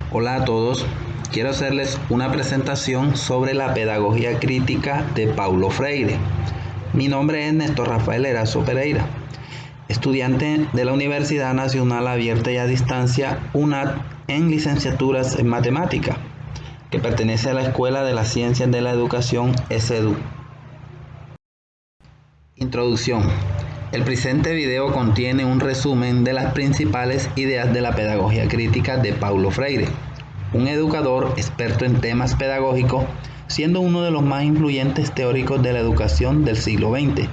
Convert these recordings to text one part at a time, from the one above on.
Hola a todos, quiero hacerles una presentación sobre la pedagogía crítica de Paulo Freire. Mi nombre es Néstor Rafael Erazo Pereira, estudiante de la Universidad Nacional Abierta y a Distancia UNAD en licenciaturas en Matemática, que pertenece a la Escuela de las Ciencias de la Educación ESEDU. Introducción. El presente video contiene un resumen de las principales ideas de la pedagogía crítica de Paulo Freire, un educador experto en temas pedagógicos, siendo uno de los más influyentes teóricos de la educación del siglo XX.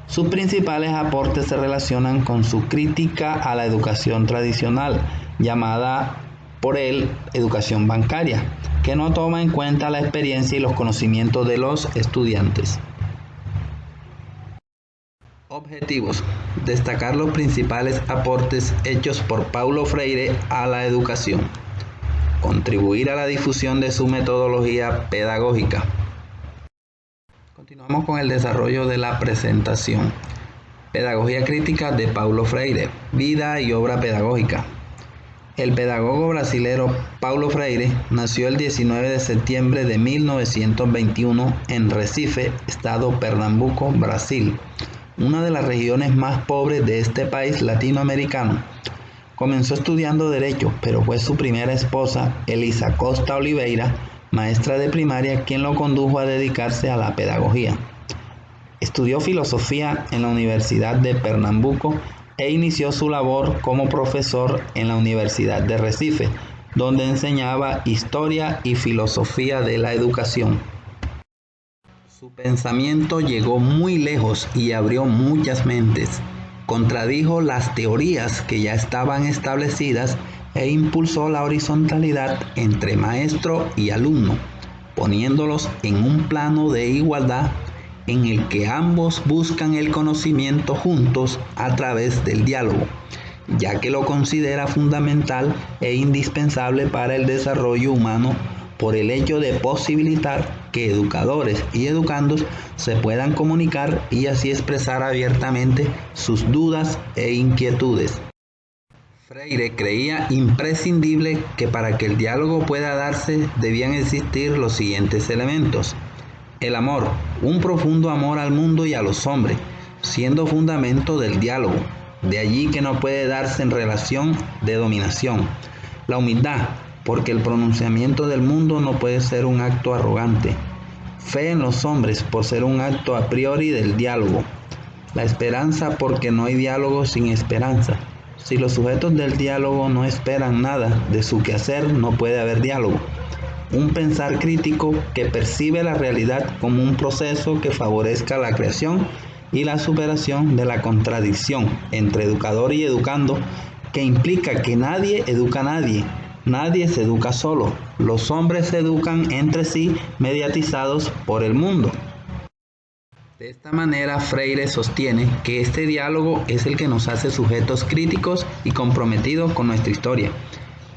Sus principales aportes se relacionan con su crítica a la educación tradicional, llamada por él educación bancaria, que no toma en cuenta la experiencia y los conocimientos de los estudiantes. Objetivos: destacar los principales aportes hechos por Paulo Freire a la educación, contribuir a la difusión de su metodología pedagógica. Continuamos con el desarrollo de la presentación. Pedagogía crítica de Paulo Freire, vida y obra pedagógica. El pedagogo brasilero Paulo Freire nació el 19 de septiembre de 1921 en Recife, estado Pernambuco, Brasil, una de las regiones más pobres de este país latinoamericano. Comenzó estudiando Derecho, pero fue su primera esposa, Elisa Costa Oliveira, maestra de primaria, quien lo condujo a dedicarse a la pedagogía. Estudió Filosofía en la Universidad de Pernambuco e inició su labor como profesor en la Universidad de Recife, donde enseñaba Historia y Filosofía de la Educación. Su pensamiento llegó muy lejos y abrió muchas mentes. Contradijo las teorías que ya estaban establecidas e impulsó la horizontalidad entre maestro y alumno, poniéndolos en un plano de igualdad en el que ambos buscan el conocimiento juntos a través del diálogo, ya que lo considera fundamental e indispensable para el desarrollo humano por el hecho de posibilitar que educadores y educandos se puedan comunicar y así expresar abiertamente sus dudas e inquietudes. Freire creía imprescindible que para que el diálogo pueda darse debían existir los siguientes elementos: el amor, un profundo amor al mundo y a los hombres, siendo fundamento del diálogo, de allí que no puede darse en relación de dominación. La humildad, porque el pronunciamiento del mundo no puede ser un acto arrogante. Fe en los hombres, por ser un acto a priori del diálogo. La esperanza, porque no hay diálogo sin esperanza. Si los sujetos del diálogo no esperan nada de su quehacer, no puede haber diálogo. Un pensar crítico que percibe la realidad como un proceso que favorezca la creación y la superación de la contradicción entre educador y educando, que implica que nadie educa a nadie. Nadie se educa solo, los hombres se educan entre sí mediatizados por el mundo. De esta manera, Freire sostiene que este diálogo es el que nos hace sujetos críticos y comprometidos con nuestra historia.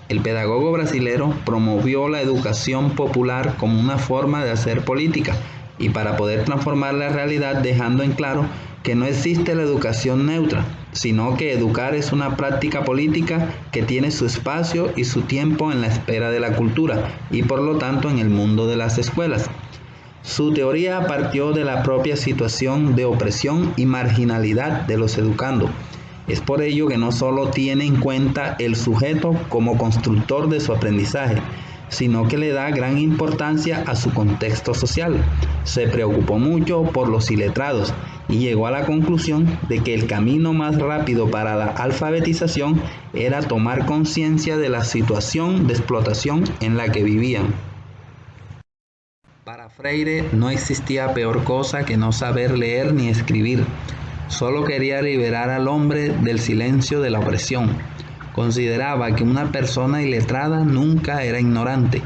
El pedagogo brasilero promovió la educación popular como una forma de hacer política y para poder transformar la realidad, dejando en claro que no existe la educación neutra, sino que educar es una práctica política que tiene su espacio y su tiempo en la esfera de la cultura y por lo tanto en el mundo de las escuelas. Su teoría partió de la propia situación de opresión y marginalidad de los educandos. Es por ello que no solo tiene en cuenta el sujeto como constructor de su aprendizaje, sino que le da gran importancia a su contexto social. Se preocupó mucho por los iletrados y llegó a la conclusión de que el camino más rápido para la alfabetización era tomar conciencia de la situación de explotación en la que vivían. Para Freire no existía peor cosa que no saber leer ni escribir. Solo quería liberar al hombre del silencio de la opresión. Consideraba que una persona iletrada nunca era ignorante,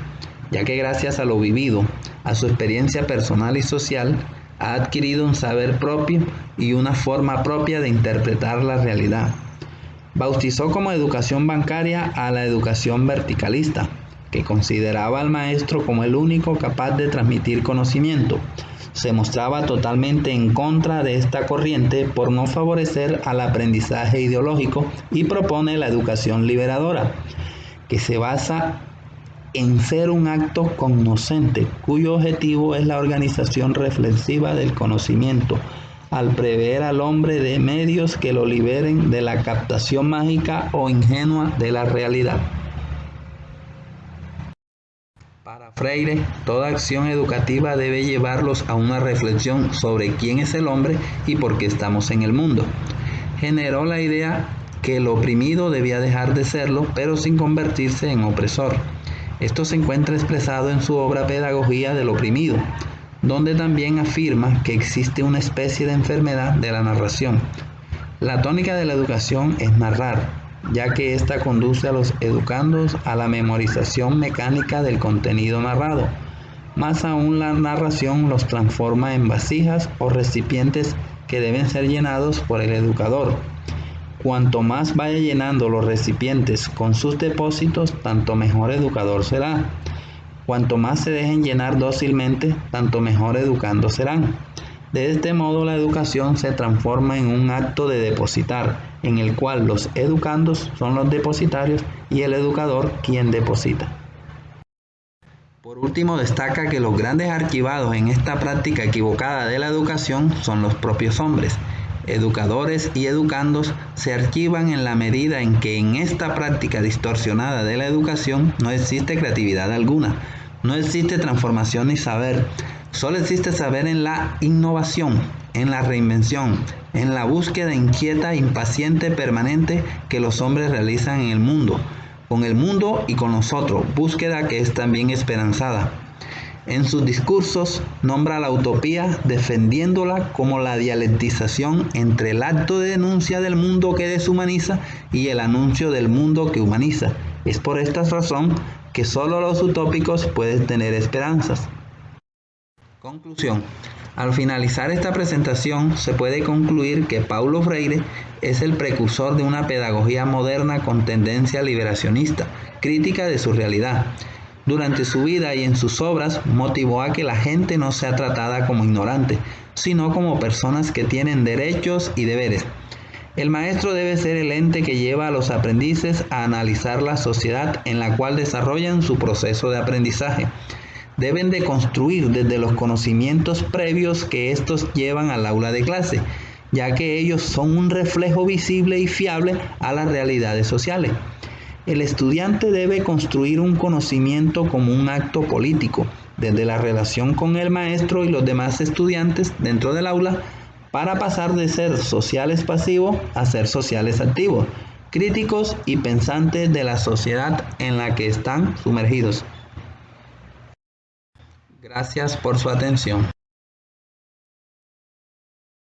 ya que gracias a lo vivido, a su experiencia personal y social, ha adquirido un saber propio y una forma propia de interpretar la realidad. Bautizó como educación bancaria a la educación verticalista, que consideraba al maestro como el único capaz de transmitir conocimiento. Se mostraba totalmente en contra de esta corriente por no favorecer al aprendizaje ideológico y propone la educación liberadora, que se basa en ser un acto cognoscente, cuyo objetivo es la organización reflexiva del conocimiento, al prever al hombre de medios que lo liberen de la captación mágica o ingenua de la realidad. Para Freire, toda acción educativa debe llevarlos a una reflexión sobre quién es el hombre y por qué estamos en el mundo. Generó la idea que el oprimido debía dejar de serlo, pero sin convertirse en opresor. Esto se encuentra expresado en su obra Pedagogía del oprimido, donde también afirma que existe una especie de enfermedad de la narración. La tónica de la educación es narrar, ya que ésta conduce a los educandos a la memorización mecánica del contenido narrado. Más aún, la narración los transforma en vasijas o recipientes que deben ser llenados por el educador. Cuanto más vaya llenando los recipientes con sus depósitos, tanto mejor educador será. Cuanto más se dejen llenar dócilmente, tanto mejor educando serán. De este modo, la educación se transforma en un acto de depositar, en el cual los educandos son los depositarios y el educador quien deposita. Por último, destaca que los grandes archivados en esta práctica equivocada de la educación son los propios hombres. Educadores y educandos se archivan en la medida en que en esta práctica distorsionada de la educación no existe creatividad alguna, no existe transformación ni saber. Solo existe saber en la innovación, en la reinvención, en la búsqueda inquieta, impaciente, permanente que los hombres realizan en el mundo, con el mundo y con nosotros, búsqueda que es también esperanzada. En sus discursos nombra la utopía, defendiéndola como la dialectización entre el acto de denuncia del mundo que deshumaniza y el anuncio del mundo que humaniza. Es por esta razón que solo los utópicos pueden tener esperanzas. Conclusión. Al finalizar esta presentación, se puede concluir que Paulo Freire es el precursor de una pedagogía moderna con tendencia liberacionista, crítica de su realidad. Durante su vida y en sus obras motivó a que la gente no sea tratada como ignorante, sino como personas que tienen derechos y deberes. El maestro debe ser el ente que lleva a los aprendices a analizar la sociedad en la cual desarrollan su proceso de aprendizaje. Deben de construir desde los conocimientos previos que estos llevan al aula de clase, ya que ellos son un reflejo visible y fiable a las realidades sociales. El estudiante debe construir un conocimiento como un acto político, desde la relación con el maestro y los demás estudiantes dentro del aula, para pasar de ser sociales pasivos a ser sociales activos, críticos y pensantes de la sociedad en la que están sumergidos. Gracias por su atención.